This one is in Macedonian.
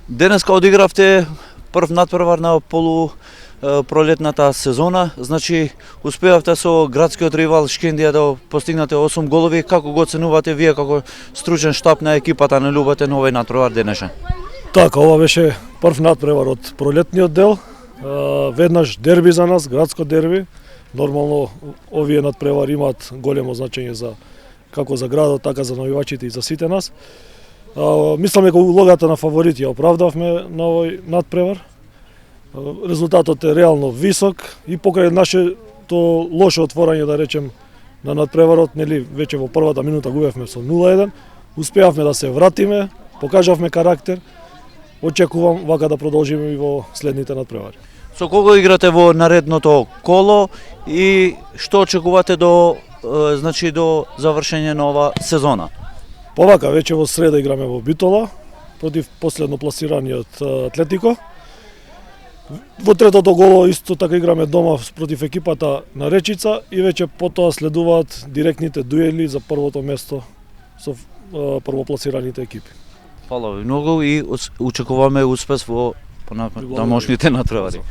Денеска одигравте прв надпревар на полупролетната сезона, значи успеавте со градскиот ривал Шкендија да постигнате 8 голови. Како го оценувате вие како стручен штаб на екипата на Љубете на овој надпревар денешен? Така, ова беше прв надпревар од пролетниот дел. Веднаш дерби за нас, градско дерби. Нормално овие надпревари имаат големо значење за како за градот, така за навивачите и за сите нас. Мислам дека улогата на фаворит ја оправдавме на овој надпревар. Резултатот е реално висок и покрај нашето лошо отворање, да речем, на надпреварот, нели, веќе во првата минута губевме со 0-1, успеавме да се вратиме, покажавме карактер. Очекувам вака да продолжиме и во следните надпревари. Со кого играте во наредното коло и што очекувате до завршење на ова сезона? Повака, веќе во среда играме во Битола против последно пласираниот Атлетико. Во третото коло исто така играме дома против екипата на Речица и веќе потоа следуваат директните дуели за првото место со првопласираните екипи. Фала ви многу и очекуваме успес во тамошните надпревари.